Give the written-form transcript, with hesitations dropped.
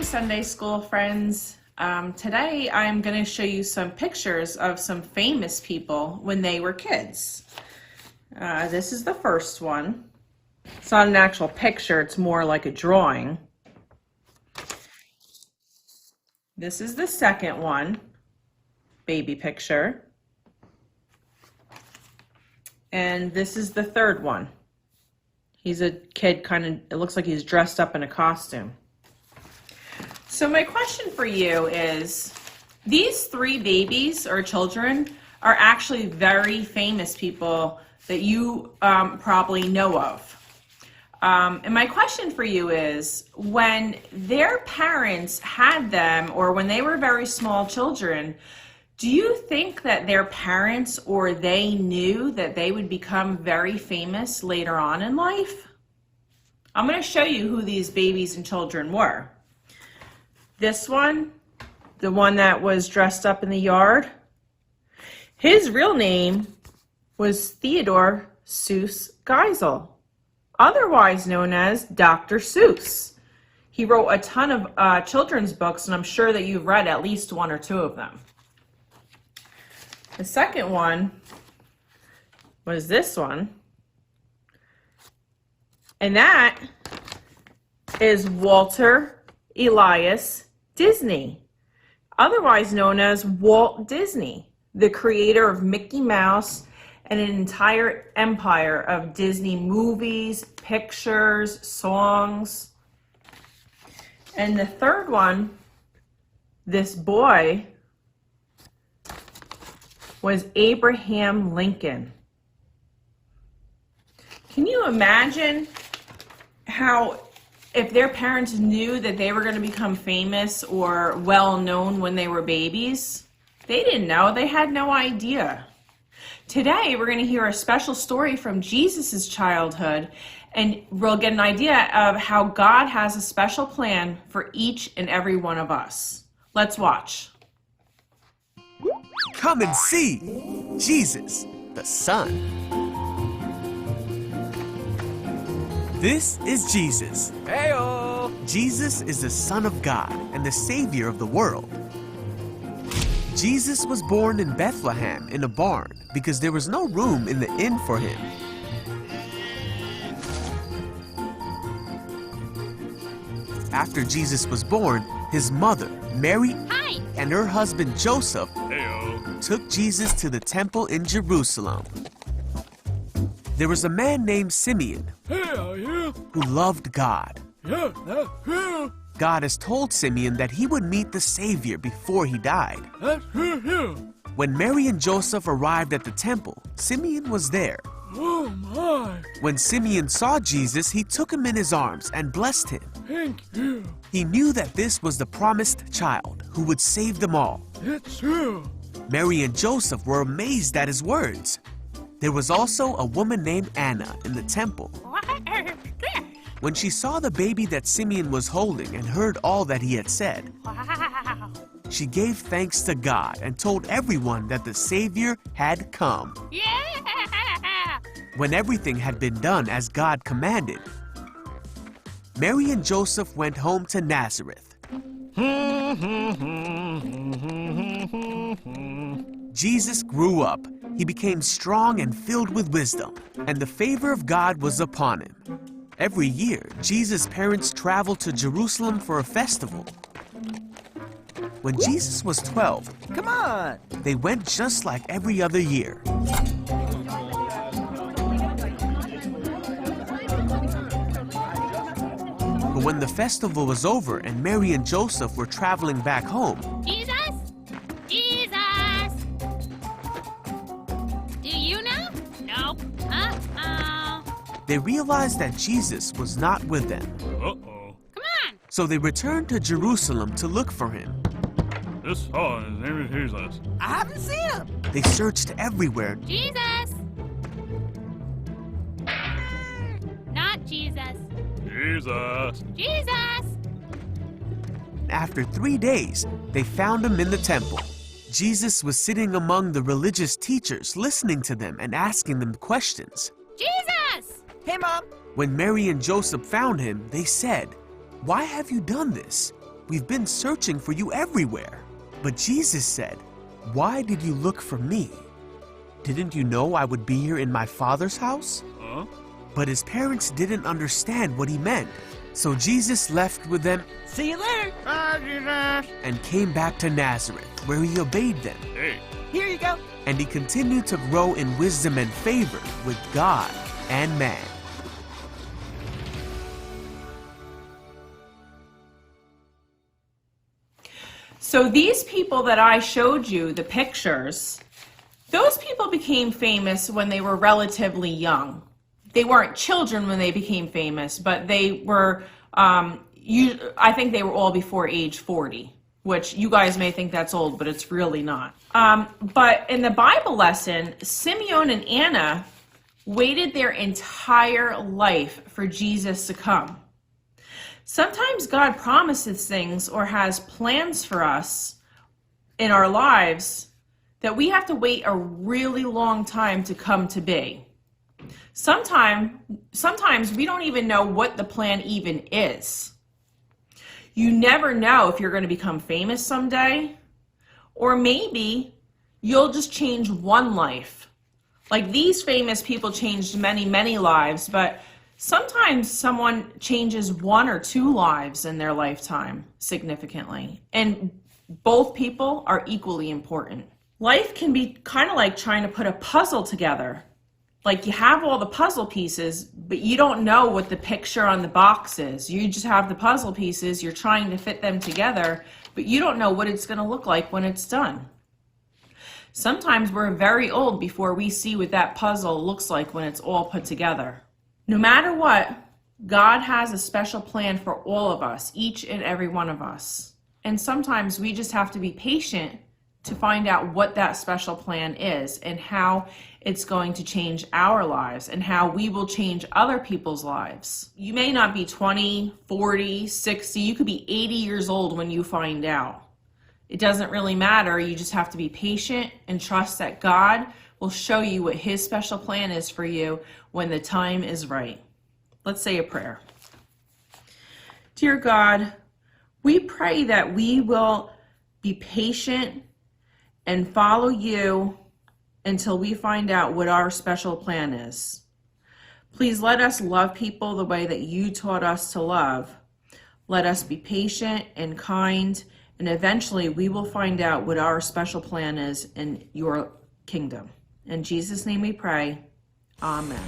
Sunday School friends. Today I'm going to show you some pictures of some famous people when they were kids. This is the first one. It's not an actual picture, it's more like a drawing. This is the second one, baby picture. And this is the third one. He's a kid, it looks like he's dressed up in a costume. So my question for you is, these three babies or children are actually very famous people that you probably know of. And my question for you is, when their parents had them or when they were very small children, do you think that their parents or they knew that they would become very famous later on in life? I'm going to show you who these babies and children were. This one, the one that was dressed up in the yard, his real name was Theodore Seuss Geisel, otherwise known as Dr. Seuss. He wrote a ton of children's books, and I'm sure that you've read at least one or two of them. The second one was this one, and that is Walter Elias Disney, otherwise known as Walt Disney, the creator of Mickey Mouse and an entire empire of Disney movies, pictures, songs. And the third one, this boy, was Abraham Lincoln. Can you imagine how, if their parents knew that they were going to become famous or well known when they were babies? They didn't know. They had no idea. Today, we're going to hear a special story from Jesus' childhood, and we'll get an idea of how God has a special plan for each and every one of us. Let's watch. Come and see Jesus, the Son. This is Jesus. Hey-o! Jesus is the Son of God and the Savior of the world. Jesus was born in Bethlehem in a barn because there was no room in the inn for him. After Jesus was born, his mother, Mary, and her husband, Joseph, took Jesus to the temple in Jerusalem. There was a man named Simeon who loved God. God has told Simeon that he would meet the Savior before he died. When Mary and Joseph arrived at the temple, Simeon was there. Oh my! When Simeon saw Jesus, he took him in his arms and blessed him. Thank you. He knew that this was the promised child who would save them all. It's true. Mary and Joseph were amazed at his words. There was also a woman named Anna in the temple. When she saw the baby that Simeon was holding and heard all that he had said, she gave thanks to God and told everyone that the Savior had come. When everything had been done as God commanded, Mary and Joseph went home to Nazareth. Jesus grew up. He became strong and filled with wisdom, and the favor of God was upon him. Every year, Jesus' parents traveled to Jerusalem for a festival. When Jesus was 12, Come on! they went just like every other year. But when the festival was over and Mary and Joseph were traveling back home, Jesus? Jesus! Do you know? Nope. Uh-oh. they realized that Jesus was not with them. Uh-oh. Come on! So they returned to Jerusalem to look for him. His name is Jesus. I haven't seen him. They searched everywhere. Jesus! Not Jesus. Jesus. Jesus! After 3 days, they found him in the temple. Jesus was sitting among the religious teachers, listening to them and asking them questions. Jesus! Hey, Mom. When Mary and Joseph found him, they said, "Why have you done this? We've been searching for you everywhere." But Jesus said, "Why did you look for me? Didn't you know I would be here in my Father's house?" Huh? But his parents didn't understand what he meant. So Jesus left with them See you later. Bye, Jesus. and came back to Nazareth, where he obeyed them. Hey. Here you go. And he continued to grow in wisdom and favor with God and man. So these people that I showed you, the pictures, those people became famous when they were relatively young. They weren't children when they became famous, but they were, I think they were all before age 40, which you guys may think that's old, but it's really not. But in the Bible lesson, Simeon and Anna waited their entire life for Jesus to come. Sometimes God promises things or has plans for us in our lives that we have to wait a really long time to come to be. Sometimes we don't even know what the plan even is. You never know if you're going to become famous someday, or maybe you'll just change one life. Like these famous people changed many, many lives, but sometimes someone changes one or two lives in their lifetime significantly, and both people are equally important. Life can be kind of like trying to put a puzzle together. Like you have all the puzzle pieces, but you don't know what the picture on the box is. You just have the puzzle pieces, you're trying to fit them together, but you don't know what it's going to look like when it's done. Sometimes we're very old before we see what that puzzle looks like when it's all put together. No matter what, God has a special plan for all of us, each and every one of us. And sometimes we just have to be patient to find out what that special plan is and how it's going to change our lives and how we will change other people's lives. You may not be 20, 40, 60, you could be 80 years old when you find out. It doesn't really matter. You just have to be patient and trust that God will show you what his special plan is for you when the time is right. Let's say a prayer. Dear God, we pray that we will be patient and follow you until we find out what our special plan is. Please let us love people the way that you taught us to love. Let us be patient and kind, and eventually we will find out what our special plan is in your kingdom. In Jesus' name we pray. Amen.